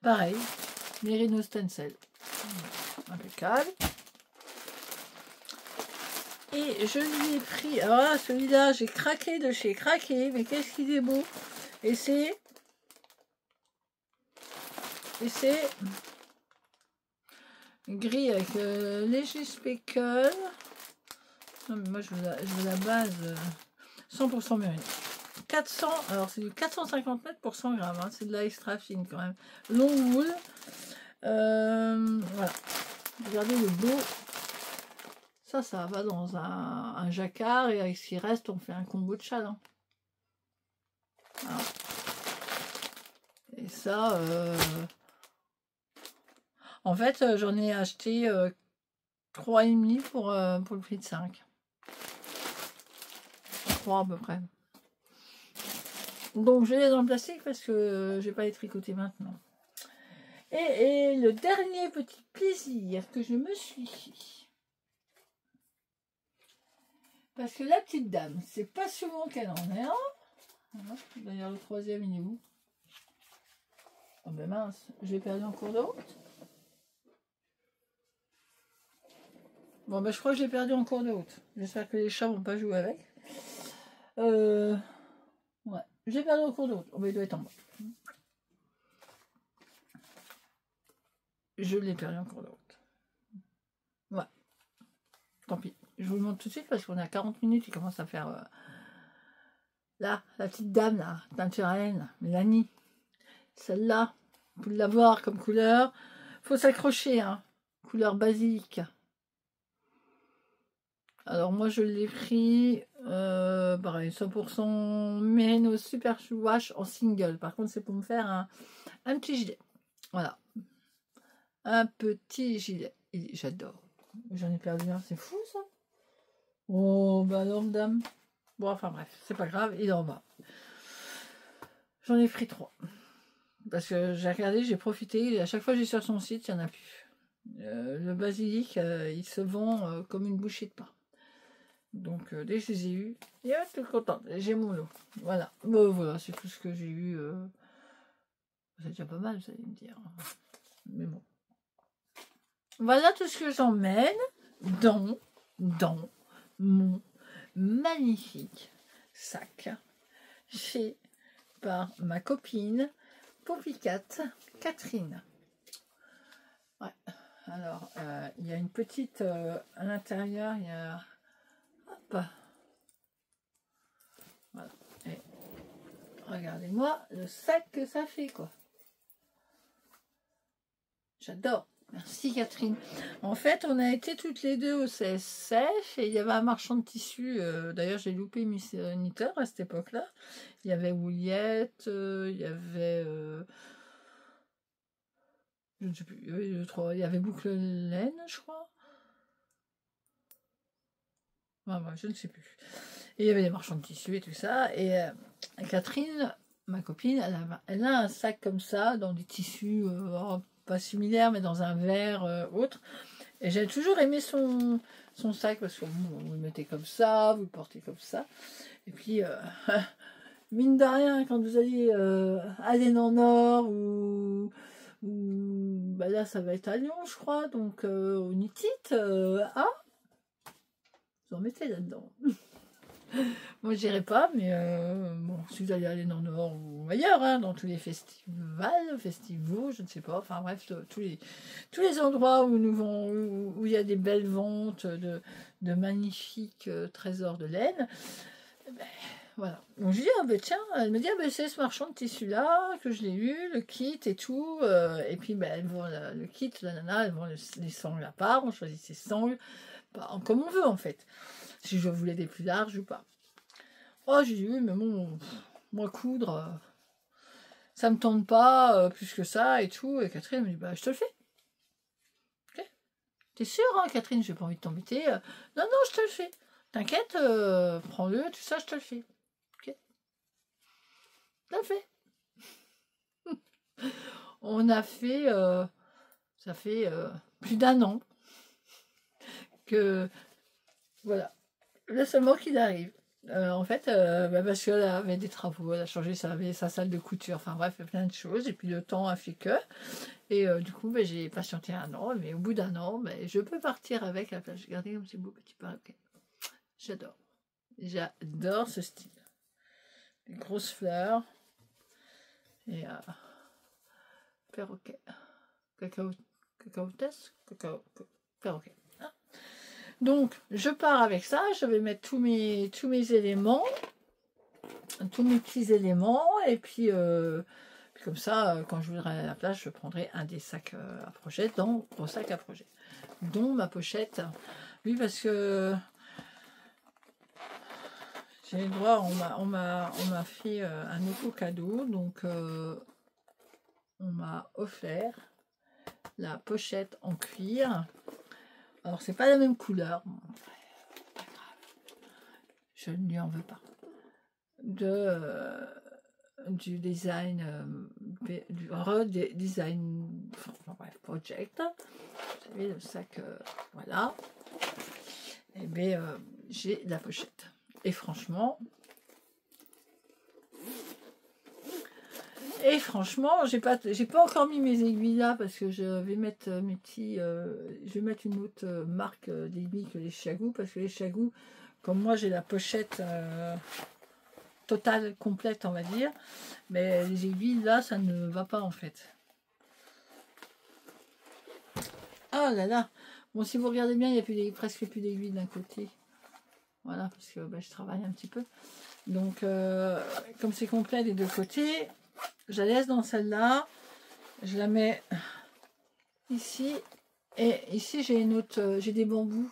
Pareil, Merino Stencil. Impeccable. Et je lui ai pris... Alors là, celui-là, j'ai craqué de chez craqué. Mais qu'est-ce qu'il est beau. Et c'est... gris avec léger speckle. Non, mais moi, je veux la base 100% mérine. 400, alors c'est du 450 mètres pour 100 grammes. Hein, c'est de la extra fine quand même. Long wool. Voilà. Regardez le beau. Ça va dans un jacquard. Et avec ce qui reste, on fait un combo de châle. Hein. Voilà. Et ça... En fait, j'en ai acheté 3,5 pour le prix de 5. 3 à peu près. Donc je les ai en plastique parce que je vais pas les tricoter maintenant. Et le dernier petit plaisir que je me suis fait. Parce que la petite dame, c'est pas souvent qu'elle en est un. D'ailleurs le troisième il est où? Oh ben mince, j'ai perdu en cours de route. Bon ben je crois que j'ai perdu en cours de route. J'espère que les chats vont pas jouer avec. Ouais, j'ai perdu en cours de route. Oh ben il doit être en bas. Je l'ai perdu en cours de route. Ouais. Tant pis. Je vous le montre tout de suite parce qu'on a 40 minutes. Il commence à faire... Là, la petite dame, là, teinture à laine, Mélanie. Celle-là, vous pouvez la voir comme couleur. Faut s'accrocher, hein. Couleur basique. Alors moi, je l'ai pris, pareil, 100% Merino Super Wash en single. Par contre, c'est pour me faire un petit gilet. Voilà. Un petit gilet. J'adore. J'en ai perdu un, c'est fou, ça. Oh, bah alors, dame. Bon, enfin bref, c'est pas grave, il est en bas. J'en ai pris 3. Parce que j'ai regardé, j'ai profité, et à chaque fois que j'ai sur son site, il n'y en a plus. Le basilic, il se vend comme une bouchée de pain. Donc, dès que je les ai eus, je suis contente, j'ai mon lot. Voilà, voilà, c'est tout ce que j'ai eu. C'est déjà pas mal, vous allez me dire. Mais bon. Voilà tout ce que j'emmène dans mon magnifique sac fait par ma copine Poppycat Catherine. Ouais. Alors il y a une petite à l'intérieur, il y a hop, voilà. Et regardez-moi le sac que ça fait, quoi. J'adore. Merci Catherine. En fait, on a été toutes les deux au CSF et il y avait un marchand de tissus. D'ailleurs, j'ai loupé Miss Knitter à cette époque-là. Il y avait Wouliette, il y avait... je ne sais plus, il y avait Boucle Laine, je crois. Ouais, je ne sais plus. Et il y avait des marchands de tissus et tout ça. Et Catherine, ma copine, elle a un sac comme ça, dans des tissus... pas similaire, mais dans un verre autre. Et j'ai toujours aimé son sac, parce que vous le mettez comme ça, vous le portez comme ça. Et puis, mine de rien, quand vous allez aller dans le Nord, ou bah là, ça va être à Lyon, je crois, donc au Nitite, vous en mettez là-dedans. Moi, je dirais pas, mais bon, si vous allez aller dans le Nord ou ailleurs, hein, dans tous les festivals, je ne sais pas, enfin bref, tous les endroits où où il y a des belles ventes de magnifiques trésors de laine, ben, voilà. Donc je dis, ah ben tiens, elle me dit, ah ben c'est ce marchand de tissu-là, que je l'ai eu, le kit et tout, et puis ben, elles vont le kit, la nana, elles vont les sangles à part, on choisit ses sangles, comme on veut en fait, si je voulais des plus larges ou pas. Oh, j'ai dit oui, mais bon, moi coudre, ça me tente pas plus que ça et tout. Et Catherine me dit, bah je te le fais. Ok. T'es sûre, hein, Catherine, j'ai pas envie de t'embêter. Non, non, je te le fais. T'inquiète, prends-le, tout ça, je te le fais. Ok. Je te le fais. On a fait, ça fait plus d'1 an que, voilà, le seul mot qu'il arrive. En fait, parce qu'elle avait des travaux, elle a changé sa salle de couture, enfin bref, plein de choses, et puis le temps a fait que, et du coup, j'ai patienté 1 an, mais au bout d'1 an, je peux partir avec à la plage. Regardez comme c'est beau, petit perroquet. J'adore ce style. Des grosses fleurs, et perroquet, perroquet. Donc, je pars avec ça, je vais mettre tous mes éléments, tous mes petits éléments, et puis comme ça, quand je voudrais aller à la plage, je prendrai un des sacs à projet, dans gros sac à projet, dont ma pochette. Oui, parce que j'ai le droit, on m'a fait un auto-cadeau, donc on m'a offert la pochette en cuir. Alors, c'est pas la même couleur, pas grave, je ne lui en veux pas. Du design, du redesign, enfin, bref, project. Vous savez, le sac, voilà. Et bien, j'ai la pochette. Et franchement, j'ai pas encore mis mes aiguilles là parce que je vais mettre mes petits, je vais mettre une autre marque d'aiguilles que les Chiagou, parce que les Chiagou, comme moi j'ai la pochette totale, complète, on va dire, mais les aiguilles là, ça ne va pas en fait. Ah là là. Bon, si vous regardez bien, il n'y a presque plus d'aiguilles d'un côté. Voilà, parce que je travaille un petit peu. Donc, comme c'est complet des deux côtés, je la laisse dans celle-là. Je la mets ici. Et ici, j'ai une autre, j'ai des bambous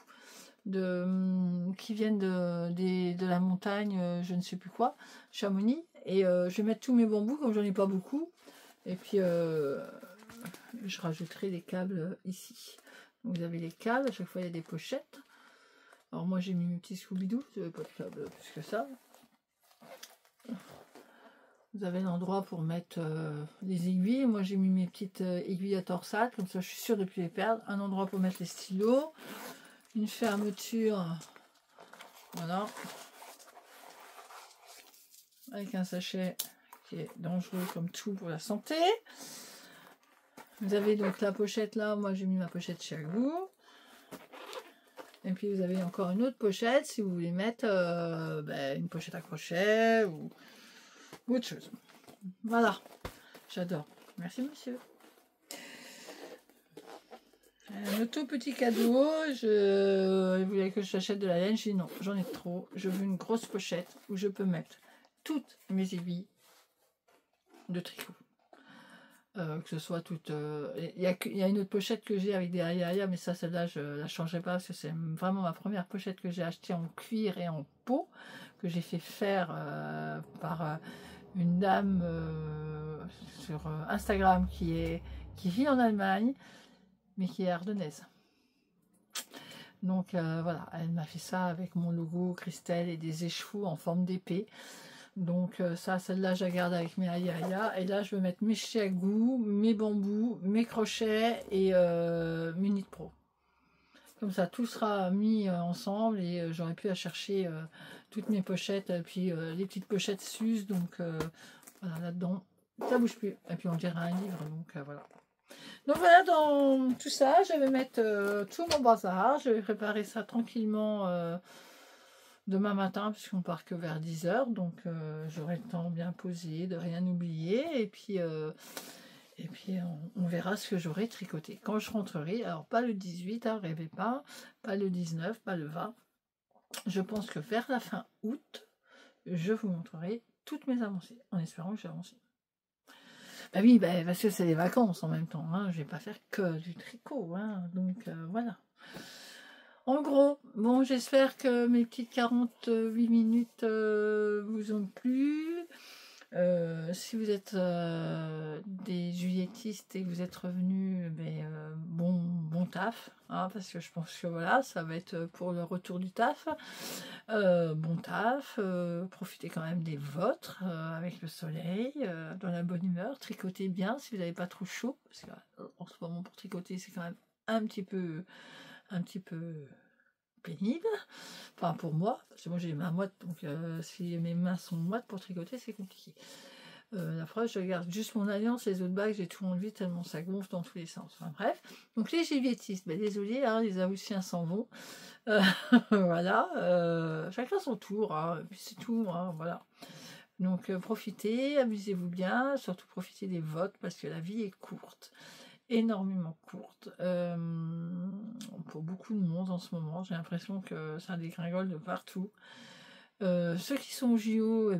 qui viennent de la montagne, je ne sais plus quoi, Chamonix. Et je vais mettre tous mes bambous, comme j'en ai pas beaucoup. Et puis, je rajouterai les câbles ici. Donc, vous avez les câbles, à chaque fois il y a des pochettes. Alors moi j'ai mis mes petits Scooby-Doo, je n'avais pas de câble plus que ça. Vous avez l'endroit pour mettre les aiguilles. Moi j'ai mis mes petites aiguilles à torsade, comme ça je suis sûre de ne plus les perdre. Un endroit pour mettre les stylos. Une fermeture, voilà. Avec un sachet qui est dangereux comme tout pour la santé. Vous avez donc la pochette là, moi j'ai mis ma pochette Chiagou. Et puis vous avez encore une autre pochette si vous voulez mettre une pochette à crochet ou autre chose. Voilà, j'adore. Merci monsieur. Un tout petit cadeau, je voulais que j'achète de la laine, j'ai dit non, j'en ai trop. Je veux une grosse pochette où je peux mettre toutes mes aiguilles de tricot. Que ce soit toute... Il y a une autre pochette que j'ai avec des aïe, mais ça, celle-là, je la changerai pas parce que c'est vraiment ma première pochette que j'ai achetée en cuir et en peau, que j'ai fait faire par une dame sur Instagram qui vit en Allemagne, mais qui est ardennaise. Donc voilà, elle m'a fait ça avec mon logo Christelle et des échevaux en forme d'épée. Donc ça, celle-là, je la garde avec mes aïe. Et là, je vais mettre mes Chiagou, mes bambous, mes crochets et mes Knit Pro. Comme ça, tout sera mis ensemble et j'aurai pu à chercher toutes mes pochettes. Et puis les petites pochettes s'usent. Donc voilà, là-dedans, ça bouge plus. Et puis on dirait un livre. Donc voilà. Donc voilà, dans tout ça, je vais mettre tout mon bazar. Je vais préparer ça tranquillement demain matin, puisqu'on part que vers 10 h, donc j'aurai le temps bien posé, de rien oublier, et puis on verra ce que j'aurai tricoté. Quand je rentrerai, alors pas le 18, hein, rêvez pas le 19, pas le 20, je pense que vers la fin août, je vous montrerai toutes mes avancées, en espérant que j'ai avancé. Bah oui, bah, parce que c'est les vacances en même temps, hein, je vais pas faire que du tricot, hein, donc voilà. En gros, bon, j'espère que mes petites 48 minutes vous ont plu. Si vous êtes des juilletistes et que vous êtes revenus, bon taf, hein, parce que je pense que voilà, ça va être pour le retour du taf. Bon taf, profitez quand même des vôtres avec le soleil, dans la bonne humeur, tricotez bien si vous n'avez pas trop chaud, parce qu'en ce moment pour tricoter c'est quand même un petit peu pénible, enfin pour moi, parce que moi j'ai les mains moites, donc si mes mains sont moites pour tricoter c'est compliqué. La fois je garde juste mon alliance, les autres bagues j'ai tout enlevé tellement ça gonfle dans tous les sens, enfin bref. Donc les gilettistes, désolé, hein, les Haussiens s'en vont, voilà, chacun son tour, hein, puis c'est tout, hein, voilà. Donc profitez, amusez-vous bien, surtout profitez des votes parce que la vie est courte, énormément courte, pour beaucoup de monde en ce moment. J'ai l'impression que ça dégringole de partout. Ceux qui sont au JO,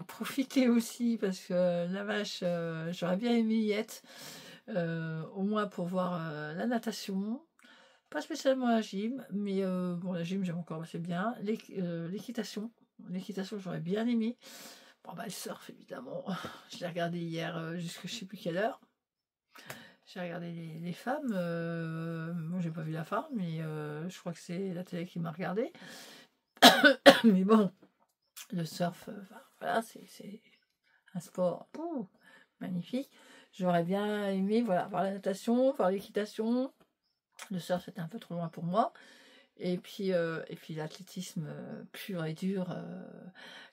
profitez aussi parce que la vache, j'aurais bien aimé y être, au moins pour voir la natation. Pas spécialement la gym, mais bon, la gym j'aime encore assez bien. L'équitation, j'aurais bien aimé. Bon, le surf évidemment, je l'ai regardé hier jusqu'à je sais plus quelle heure. J'ai regardé les femmes, moi j'ai pas vu la femme, mais je crois que c'est la télé qui m'a regardé. Mais bon, le surf, voilà, c'est un sport magnifique. J'aurais bien aimé voir la natation, voir l'équitation. Le surf c'était un peu trop loin pour moi. Et puis l'athlétisme pur et dur,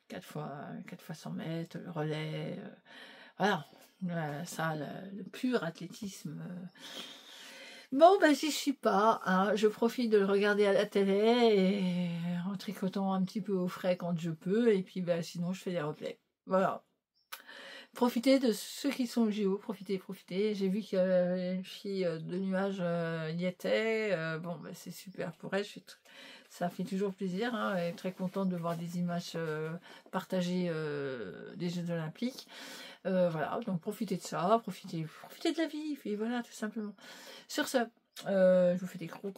4 fois 100 mètres, le relais, voilà, ça, le pur athlétisme. Bon, j'y suis pas, hein. Je profite de le regarder à la télé et en tricotant un petit peu au frais quand je peux, et puis sinon je fais des replays. Voilà. Profitez de ceux qui sont au JO, profitez. J'ai vu qu'il y avait une fille de nuages y était. Bon, c'est super pour elle. Ça fait toujours plaisir. Hein, elle est très contente de voir des images partagées des Jeux Olympiques. Voilà, donc profitez de ça, profitez de la vie. Et voilà, tout simplement. Sur ce, je vous fais des gros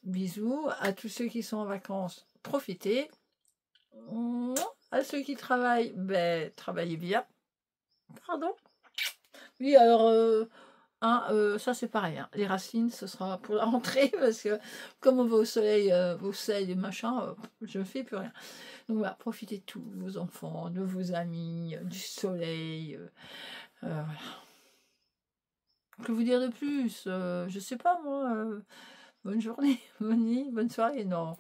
bisous. À tous ceux qui sont en vacances, profitez. À ceux qui travaillent, travaillez bien. Pardon. Oui, alors, ça c'est pareil. Hein. Les racines, ce sera pour la rentrée, parce que comme on va au soleil, et machin, je ne fais plus rien. Donc voilà, profitez de tous vos enfants, de vos amis, du soleil. Voilà. Que vous dire de plus je sais pas moi. Bonne journée, bonne nuit, bonne soirée. Non,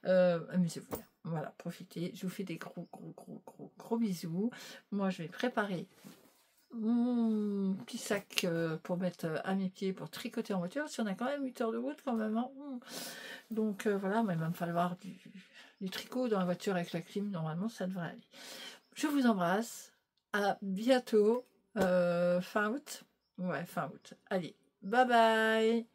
amusez-vous bien. Voilà, profitez. Je vous fais des gros bisous. Moi, je vais préparer mon petit sac pour mettre à mes pieds pour tricoter en voiture. Si on a quand même 8 heures de route quand même. Hein. Donc voilà, mais il va me falloir du tricot dans la voiture avec la clim. Normalement, ça devrait aller. Je vous embrasse. À bientôt. Fin août. Ouais, fin août. Allez, bye bye.